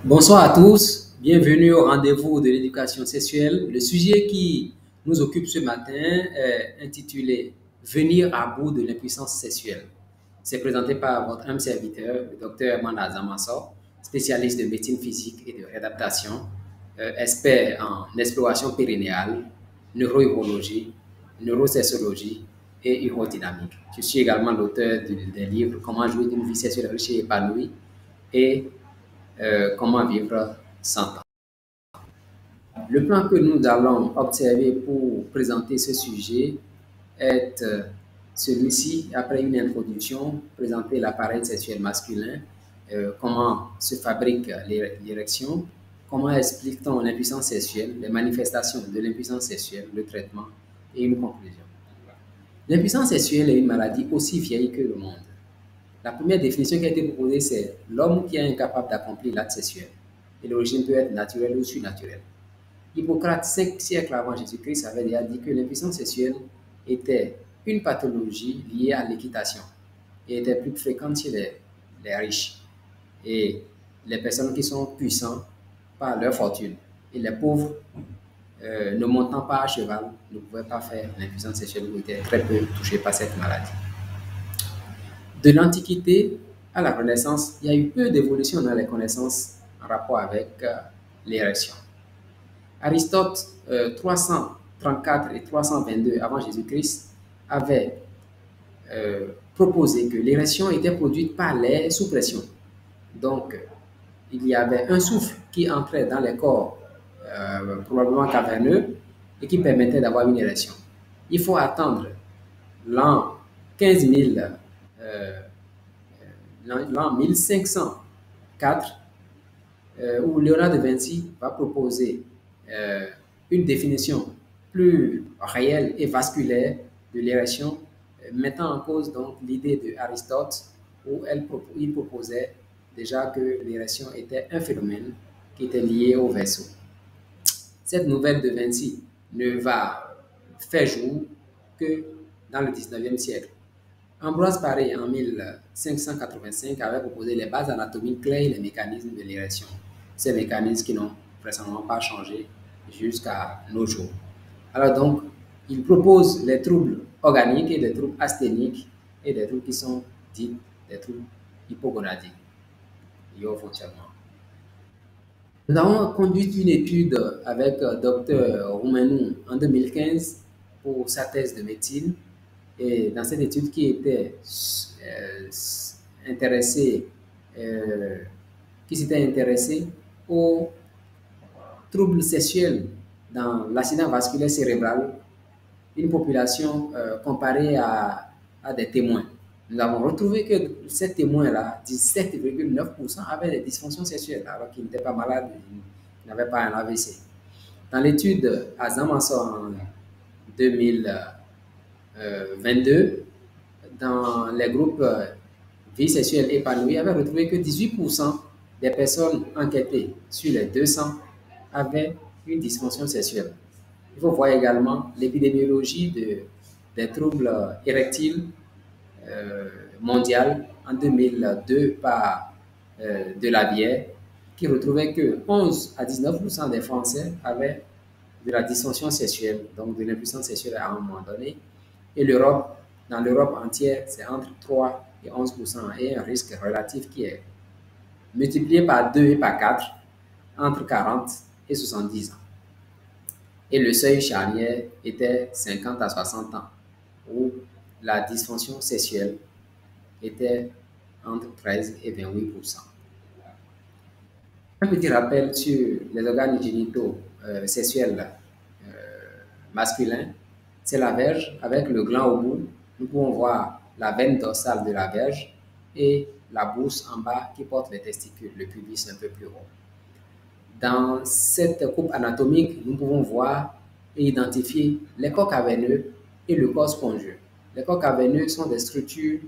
Bonsoir à tous, bienvenue au rendez-vous de l'éducation sexuelle. Le sujet qui nous occupe ce matin est intitulé Venir à bout de l'impuissance sexuelle. C'est présenté par votre âme serviteur, le docteur Manda Zamasso, spécialiste de médecine physique et de réadaptation, expert en exploration périnéale, neurourologie, neurosexologie et urodynamique. Je suis également l'auteur des livres Comment jouer d'une vie sexuelle riche et épanouie et Comment vivre sans temps. Le plan que nous allons observer pour présenter ce sujet est celui-ci, après une introduction, présenter l'appareil sexuel masculin, comment se fabrique l'érection, comment explique-t-on l'impuissance sexuelle, les manifestations de l'impuissance sexuelle, le traitement et une conclusion. L'impuissance sexuelle est une maladie aussi vieille que le monde. La première définition qui a été proposée, c'est l'homme qui est incapable d'accomplir l'acte sexuel. Et l'origine peut être naturelle ou surnaturelle. Hippocrate, 5 siècles avant Jésus-Christ, avait déjà dit que l'impuissance sexuelle était une pathologie liée à l'équitation et était plus fréquente chez les riches et les personnes qui sont puissantes par leur fortune. Et les pauvres, ne montant pas à cheval, ne pouvaient pas faire l'impuissance sexuelle ou étaient très peu touchés par cette maladie. De l'Antiquité à la Renaissance, il y a eu peu d'évolution dans les connaissances en rapport avec l'érection. Aristote, 334 et 322 avant Jésus-Christ, avait proposé que l'érection était produite par l'air sous pression. Donc, il y avait un souffle qui entrait dans les corps probablement caverneux et qui permettait d'avoir une érection. Il faut attendre l'an 15 000 l'an 1504, où Léonard de Vinci va proposer une définition plus réelle et vasculaire de l'érection, mettant en cause donc l'idée d'Aristote, où il proposait déjà que l'érection était un phénomène qui était lié au vaisseau. Cette nouvelle de Vinci ne va faire jour que dans le 19e siècle. Ambroise Paré, en 1585, avait proposé les bases anatomiques claires et les mécanismes de l'érection. Ces mécanismes qui n'ont précédemment pas changé jusqu'à nos jours. Alors donc, il propose les troubles organiques et des troubles asthéniques et des troubles qui sont dits des troubles hypogonadiques liés au fonctionnement. Nous avons conduit une étude avec Dr Roumenou en 2015 pour sa thèse de médecine. Et dans cette étude qui était intéressée, qui s'était intéressée aux troubles sexuels dans l'accident vasculaire cérébral, une population comparée à des témoins. Nous avons retrouvé que ces témoins-là, 17,9%, avaient des dysfonctions sexuelles alors qu'ils n'étaient pas malades, ils n'avaient pas un AVC. Dans l'étude à Zamasso en 2022, dans les groupes vie sexuelle épanouie, avait retrouvé que 18% des personnes enquêtées sur les 200 avaient une dysfonction sexuelle. Il faut voir également l'épidémiologie des troubles érectiles mondial en 2002 par Delavière, qui retrouvait que 11 à 19% des Français avaient de la dysfonction sexuelle, donc de l'impuissance sexuelle à un moment donné. Et l'Europe, dans l'Europe entière, c'est entre 3 et 11% et un risque relatif qui est multiplié par 2 et par 4 entre 40 et 70 ans. Et le seuil charnière était 50 à 60 ans, où la dysfonction sexuelle était entre 13 et 28%. Un petit rappel sur les organes génitaux sexuels masculins, c'est la verge avec le gland au bout. Nous pouvons voir la veine dorsale de la verge et la bourse en bas qui porte les testicules, le pubis un peu plus haut. Dans cette coupe anatomique, nous pouvons voir et identifier les corps caverneux et le corps spongieux. Les corps caverneux sont des structures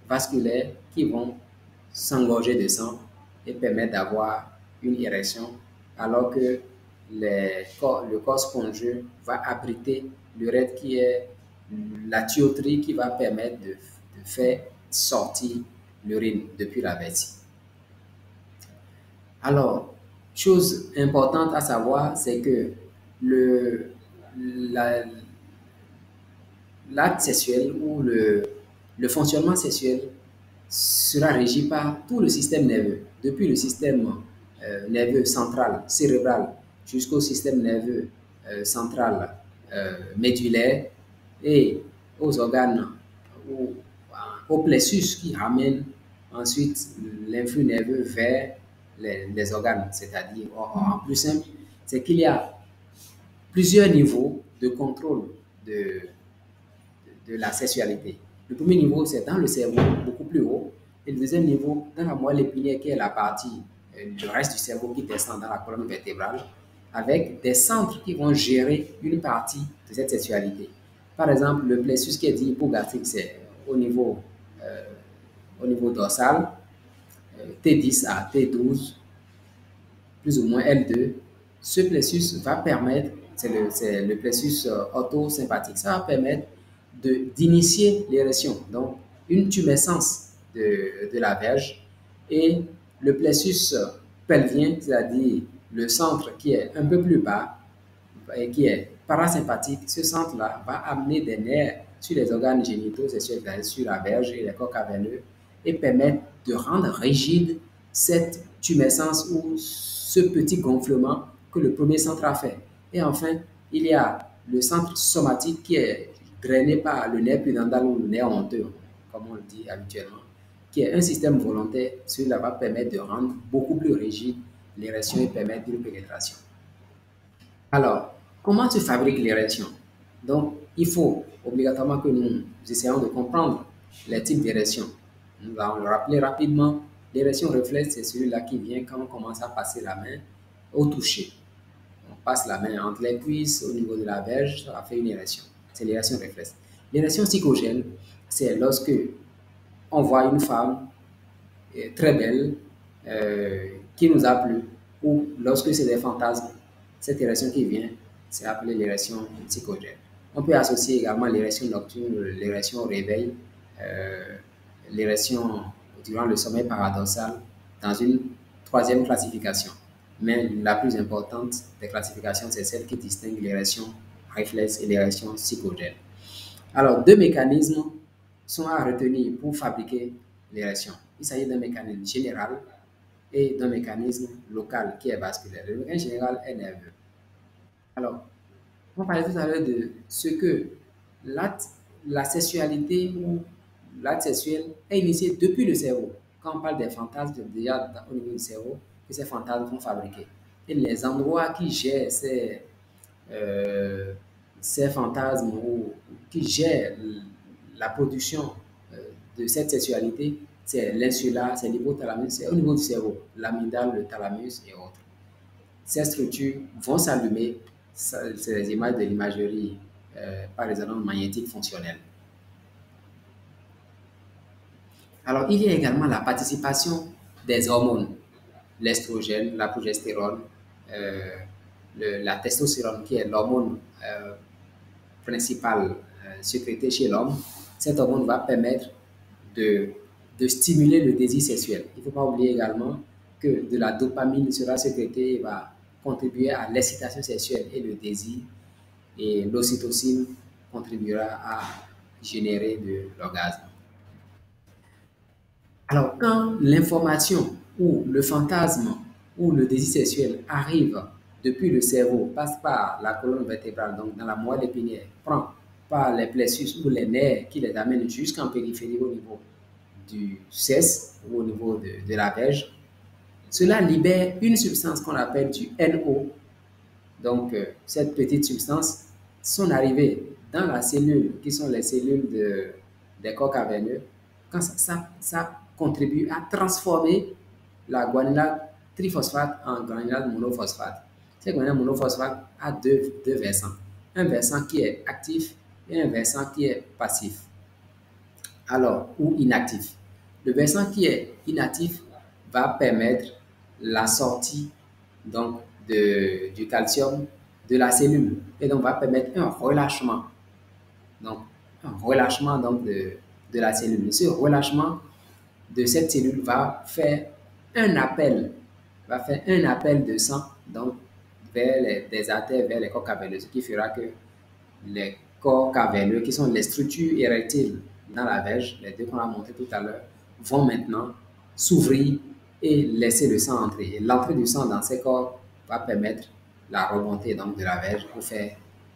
vasculaires qui vont s'engorger de sang et permettre d'avoir une érection, alors que le corps spongieux va abriter l'urètre qui est la tuyauterie qui va permettre de faire sortir l'urine depuis la vessie. Alors, Chose importante à savoir, c'est que le, la- l'acte sexuel ou le fonctionnement sexuel sera régi par tout le système nerveux, depuis le système nerveux central, cérébral, jusqu'au système nerveux central médulaire et aux organes, ou au plexus qui ramène ensuite l'influx nerveux vers les organes. C'est-à-dire, en plus simple, c'est qu'il y a plusieurs niveaux de contrôle de, de la sexualité. Le premier niveau, c'est dans le cerveau, beaucoup plus haut. Et le deuxième niveau, dans la moelle épinière, qui est la partie du reste du cerveau qui descend dans la colonne vertébrale, avec des centres qui vont gérer une partie de cette sexualité. Par exemple, le plexus qui est dit hypogastrique, c'est euh, au niveau dorsal, T10 à T12, plus ou moins L2. Ce plexus va permettre, c'est le plexus orthosympathique, ça va permettre d'initier l'érection, donc une tumescence de la verge, et le plexus pelvien, c'est-à-dire le centre qui est un peu plus bas et qui est parasympathique, ce centre-là va amener des nerfs sur les organes génitaux sexuels, sur la verge et les corps caverneux, et permettre de rendre rigide cette tumescence ou ce petit gonflement que le premier centre a fait. Et enfin, il y a le centre somatique qui est drainé par le nerf pudendal ou le nerf honteux, comme on le dit habituellement, qui est un système volontaire. Cela va permettre de rendre beaucoup plus rigide l'érection et permettre une pénétration. Alors, comment se fabrique l'érection? Donc, il faut obligatoirement que nous essayons de comprendre les types d'érection. Nous allons le rappeler rapidement. L'érection réflexe, c'est celui-là qui vient quand on commence à passer la main au toucher. On passe la main entre les cuisses, au niveau de la verge, ça fait une érection. C'est l'érection réflexe. L'érection psychogène, c'est lorsque on voit une femme très belle qui nous a plu, ou lorsque c'est des fantasmes, cette érection qui vient, c'est appelé l'érection psychogène. On peut associer également l'érection nocturne, l'érection au réveil, euh, l'érection durant le sommeil paradoxal dans une troisième classification. Mais la plus importante des classifications, c'est celle qui distingue l'érection réflexe et l'érection psychogène. Alors, deux mécanismes sont à retenir pour fabriquer l'érection. Il s'agit d'un mécanisme général et d'un mécanisme local qui est vasculaire. Le mécanisme général est nerveux. Alors, on parlait tout à l'heure de ce que l'acte, la sexualité ou l'acte sexuel est initié depuis le cerveau. Quand on parle des fantasmes, c'est déjà au niveau du cerveau que ces fantasmes vont fabriquer. Et les endroits qui gèrent euh, ces fantasmes ou qui gèrent la production euh, de cette sexualité, c'est l'insula, c'est l'hypothalamus, c'est au niveau du cerveau, l'amygdale, le thalamus et autres. Ces structures vont s'allumer, c'est les images de l'imagerie par résonance magnétique fonctionnelle. Alors, il y a également la participation des hormones, l'estrogène, la progestérone, euh, la testostérone, qui est l'hormone principale sécrétée chez l'homme. Cette hormone va permettre de, de stimuler le désir sexuel. Il ne faut pas oublier également que de la dopamine sera sécrétée et va contribuer à l'excitation sexuelle et le désir. Et l'ocytocine contribuera à générer de l'orgasme. Alors, quand l'information ou le fantasme ou le désir sexuel arrive depuis le cerveau, passe par la colonne vertébrale, donc dans la moelle épinière, prend par les plexus ou les nerfs qui les amènent jusqu'en périphérie au niveau du cesse ou au niveau de la verge, cela libère une substance qu'on appelle du NO. Donc, cette petite substance, son arrivée dans la cellule, qui sont les cellules des corps caverneux, quand ça contribue à transformer la guanylate triphosphate en guanylate monophosphate. Cette guanylate monophosphate a deux versants. Un versant qui est actif et un versant qui est passif. Alors, ou inactif. Le versant qui est inactif va permettre la sortie donc du calcium de la cellule et donc va permettre un relâchement. Donc, un relâchement donc de la cellule. Ce relâchement de cette cellule va faire un appel va faire un appel de sang donc, vers des artères, vers les corps caverneux, ce qui fera que les corps caverneux, qui sont les structures érectiles dans la verge, les deux qu'on a montré tout à l'heure, vont maintenant s'ouvrir et laisser le sang entrer. Et l'entrée du sang dans ces corps va permettre la remontée donc, de la verge pour faire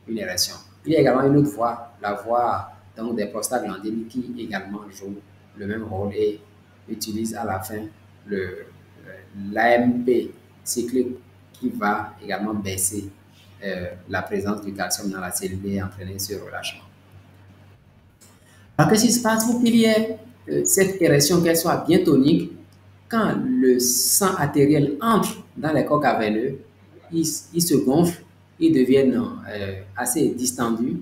une érection. Il y a également une autre voie, la voie donc, des prostaglandines qui également joue le même rôle et utilise à la fin l'AMP cyclique qui va également baisser la présence du calcium dans la cellule et entraîner ce relâchement. Alors, qu'est-ce qui se passe pour qu'il y ait cette érection, qu'elle soit bien tonique? Quand le sang artériel entre dans les corps caverneux, il se gonfle, ils deviennent assez distendus.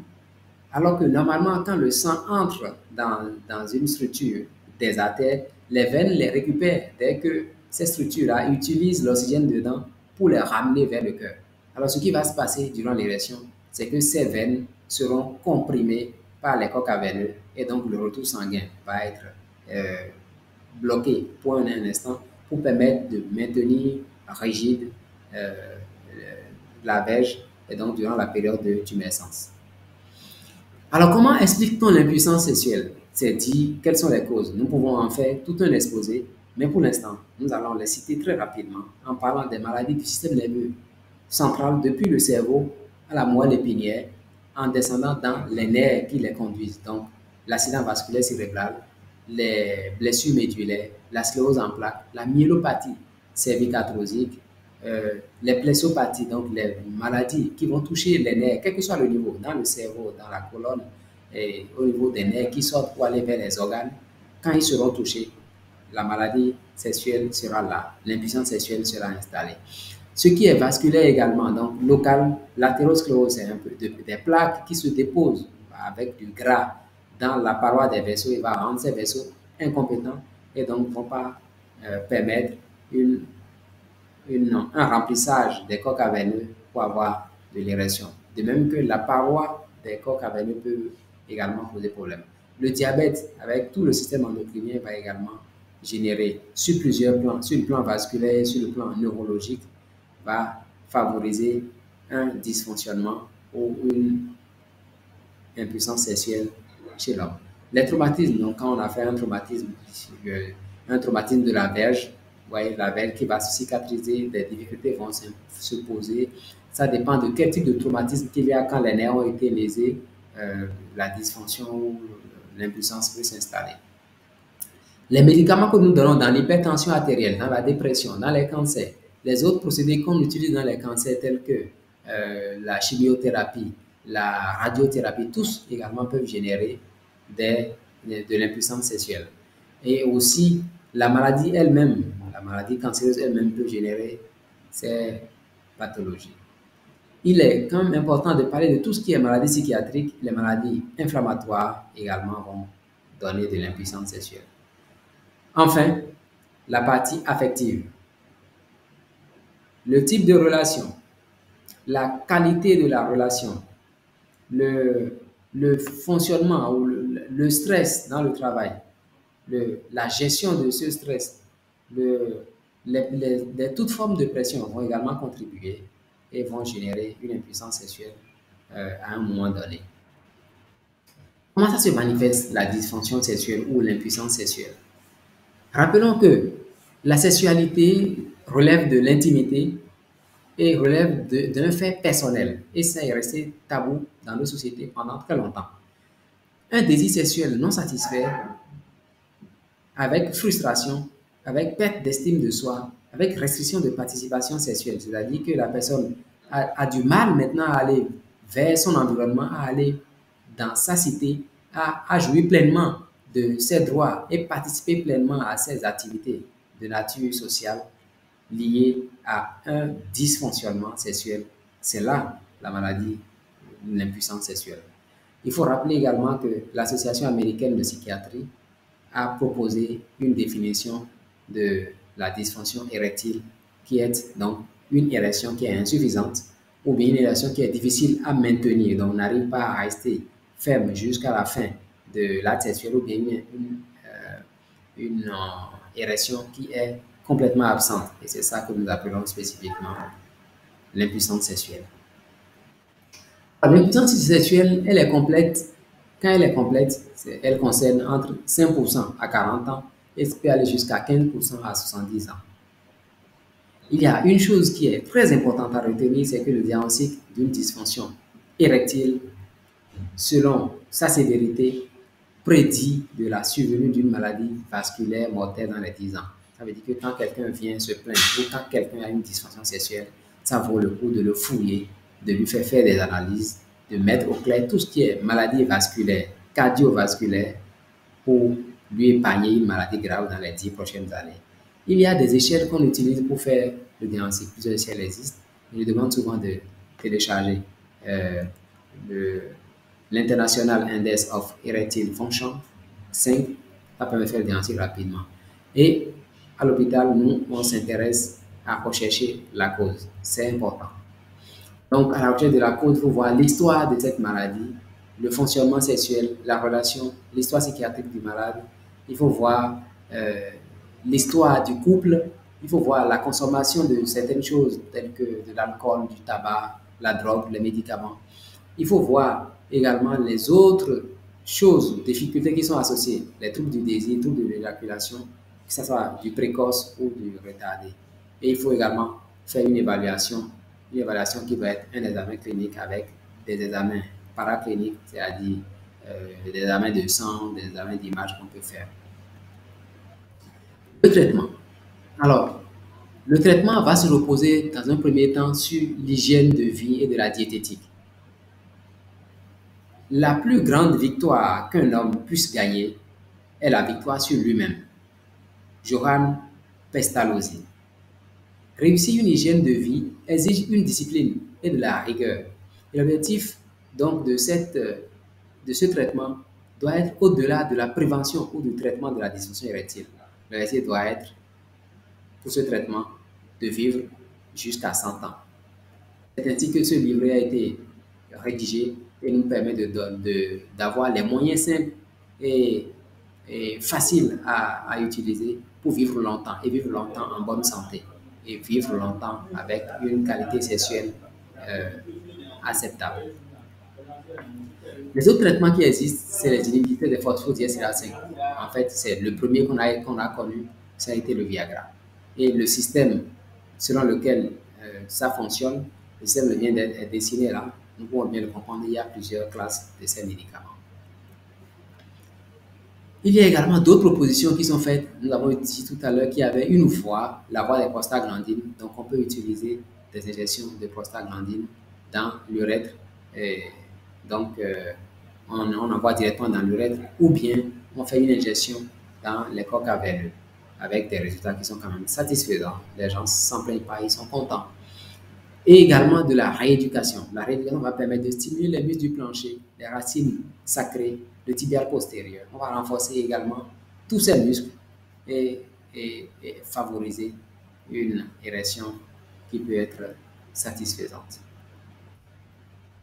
Alors que normalement, quand le sang entre dans une structure des artères, les veines les récupèrent dès que ces structures-là utilisent l'oxygène dedans pour les ramener vers le cœur. Alors, ce qui va se passer durant l'érection, c'est que ces veines seront comprimées par les corps caverneux et donc le retour sanguin va être bloqué pour un instant pour permettre de maintenir rigide la verge et donc durant la période de tumescence. Alors, comment explique-t-on l'impuissance sexuelle? C'est dit, quelles sont les causes? Nous pouvons en faire tout un exposé, mais pour l'instant, nous allons les citer très rapidement en parlant des maladies du système nerveux central depuis le cerveau à la moelle épinière en descendant dans les nerfs qui les conduisent. Donc, l'accident vasculaire cérébral, les blessures médulaires, la sclérose en plaques, la myélopathie cervicatrosique, les plessiopathies, donc les maladies qui vont toucher les nerfs, quel que soit le niveau, dans le cerveau, dans la colonne, et au niveau des nerfs qui sortent pour aller vers les organes, quand ils seront touchés, la maladie sexuelle sera là, l'impuissance sexuelle sera installée. Ce qui est vasculaire également, donc local, l'athérosclérose, c'est un peu des plaques qui se déposent avec du gras dans la paroi des vaisseaux et va rendre ces vaisseaux incompétents et donc ne vont pas permettre un remplissage des corps caverneux pour avoir de l'érection. De même que la paroi des corps caverneux peut également poser problème. Le diabète, avec tout le système endocrinien, va également générer sur plusieurs plans, sur le plan vasculaire et sur le plan neurologique, va favoriser un dysfonctionnement ou une impuissance sexuelle chez l'homme. Les traumatismes, donc quand on a fait un traumatisme de la verge, vous voyez, la verge qui va se cicatriser, des difficultés vont se poser. Ça dépend de quel type de traumatisme qu'il y a quand les nerfs ont été lésés, la dysfonction ou l'impuissance peut s'installer. Les médicaments que nous donnons dans l'hypertension artérielle, dans la dépression, dans les cancers, les autres procédés qu'on utilise dans les cancers tels que la chimiothérapie, la radiothérapie, tous également peuvent générer de l'impuissance sexuelle. Et aussi, la maladie elle-même, la maladie cancéreuse elle-même peut générer ces pathologies. Il est quand même important de parler de tout ce qui est maladie psychiatrique. Les maladies inflammatoires également vont donner de l'impuissance sexuelle. Enfin, la partie affective. Le type de relation, la qualité de la relation, le fonctionnement ou le stress dans le travail, la gestion de ce stress, toutes formes de pression vont également contribuer et vont générer une impuissance sexuelle à un moment donné. Comment ça se manifeste la dysfonction sexuelle ou l'impuissance sexuelle? Rappelons que la sexualité relève de l'intimité et relève d'un fait personnel. Et ça est resté tabou dans nos sociétés pendant très longtemps. Un désir sexuel non satisfait, avec frustration, avec perte d'estime de soi, avec restriction de participation sexuelle, c'est-à-dire que la personne a du mal maintenant à aller vers son environnement, à aller dans sa cité, à jouir pleinement de ses droits et participer pleinement à ses activités de nature sociale liées à un dysfonctionnement sexuel. C'est là la maladie, l'impuissance sexuelle. Il faut rappeler également que l'Association américaine de psychiatrie a proposé une définition de la dysfonction érectile qui est donc une érection qui est insuffisante ou bien une érection qui est difficile à maintenir, donc on n'arrive pas à rester ferme jusqu'à la fin de l'acte sexuel ou bien une érection qui est complètement absente. Et c'est ça que nous appelons spécifiquement l'impuissance sexuelle. L'impuissance sexuelle, elle est complète. Quand elle est complète, elle concerne entre 5% à 40 ans et peut aller jusqu'à 15% à 70 ans. Il y a une chose qui est très importante à retenir, c'est que le diagnostic d'une dysfonction érectile, selon sa sévérité, prédit de la survenue d'une maladie vasculaire mortelle dans les 10 ans. Ça veut dire que quand quelqu'un vient se plaindre ou quand quelqu'un a une dysfonction sexuelle, ça vaut le coup de le fouiller, de lui faire des analyses, de mettre au clair tout ce qui est maladie vasculaire, cardiovasculaire, pour lui épargner une maladie grave dans les 10 prochaines années. Il y a des échelles qu'on utilise pour faire le diagnostic. Plusieurs échelles existent. Je demande souvent de télécharger l'International Index of Erectile Function 5. Ça permet de faire le diagnostic rapidement. Et à l'hôpital, nous, on s'intéresse à rechercher la cause. C'est important. Donc, à la recherche de la cause, il faut voir l'histoire de cette maladie, le fonctionnement sexuel, la relation, l'histoire psychiatrique du malade. Il faut voir l'histoire du couple. Il faut voir la consommation de certaines choses telles que de l'alcool, du tabac, la drogue, les médicaments. Il faut voir également les autres choses, difficultés qui sont associées, les troubles du désir, troubles de l'éjaculation, que ce soit du précoce ou du retardé. Et il faut également faire une évaluation qui va être un examen clinique avec des examens paracliniques, c'est-à-dire des examens de sang, des examens d'image qu'on peut faire. Le traitement. Alors, le traitement va se reposer dans un premier temps sur l'hygiène de vie et de la diététique. La plus grande victoire qu'un homme puisse gagner est la victoire sur lui-même. Johann Pestalozzi. Réussir une hygiène de vie exige une discipline et de la rigueur. Et l'objectif donc de ce traitement doit être au-delà de la prévention ou du traitement de la dysfonction érectile. L'objectif doit être, pour ce traitement, de vivre jusqu'à 100 ans. C'est ainsi que ce livret a été rédigé et nous permet d'avoir les moyens simples et faciles à utiliser pour vivre longtemps et vivre longtemps en bonne santé et vivre longtemps avec une qualité sexuelle acceptable. Les autres traitements qui existent, c'est les inhibiteurs des phosphodiestérase 5. En fait, c'est le premier qu'on a connu, ça a été le Viagra. Et le système selon lequel ça fonctionne, le système vient d'être dessiné là. Nous pouvons bien le comprendre, il y a plusieurs classes de ces médicaments. Il y a également d'autres propositions qui sont faites. Nous avons dit tout à l'heure qu'il y avait une voie, la voie des prostaglandines. Donc, on peut utiliser des injections de prostaglandines dans l'urètre. Donc, on envoie directement dans l'urètre ou bien on fait une injection dans les corps caverneux avec des résultats qui sont quand même satisfaisants. Les gens ne s'en plaignent pas, ils sont contents. Et également de la rééducation. La rééducation va permettre de stimuler les muscles du plancher, les racines sacrées, le tibial postérieur. On va renforcer également tous ces muscles et favoriser une érection qui peut être satisfaisante.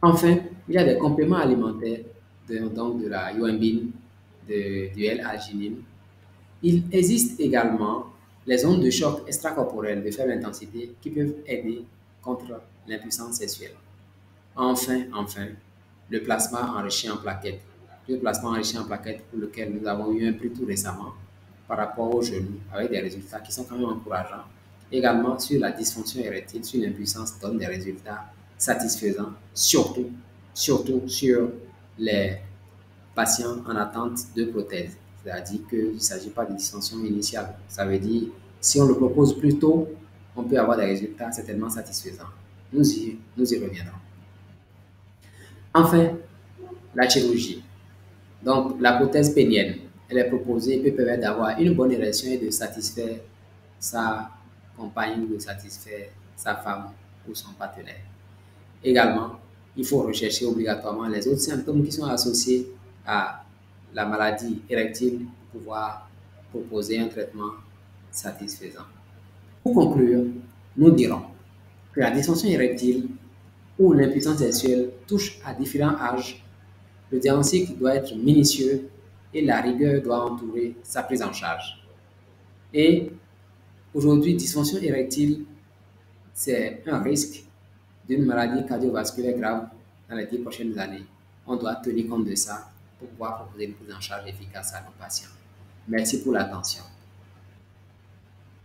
Enfin, il y a des compléments alimentaires, donc de la yohimbine, du L-arginine. Il existe également les ondes de choc extracorporelles de faible intensité qui peuvent aider contre l'impuissance sexuelle. Enfin, le plasma enrichi en plaquettes. Le plasma enrichi en plaquettes pour lequel nous avons eu un prix tout récemment par rapport au genou avec des résultats qui sont quand même encourageants. Également sur la dysfonction érectile, sur l'impuissance donne des résultats satisfaisants, surtout sur les patients en attente de prothèse. C'est-à-dire qu'il ne s'agit pas de dysfonction initiale. Ça veut dire, si on le propose plus tôt, on peut avoir des résultats certainement satisfaisants. Nous y reviendrons. Enfin, la chirurgie. Donc, la prothèse pénienne, elle est proposée, peut permettre d'avoir une bonne érection et de satisfaire sa compagne, de satisfaire sa femme ou son partenaire. Également, il faut rechercher obligatoirement les autres symptômes qui sont associés à la maladie érectile pour pouvoir proposer un traitement satisfaisant. Pour conclure, nous dirons que la dysfonction érectile ou l'impuissance sexuelle touche à différents âges. Le diagnostic doit être minutieux et la rigueur doit entourer sa prise en charge. Et Aujourd'hui, dysfonction érectile, c'est un risque d'une maladie cardiovasculaire grave dans les 10 prochaines années. On doit tenir compte de ça pour pouvoir proposer une prise en charge efficace à nos patients. Merci pour l'attention.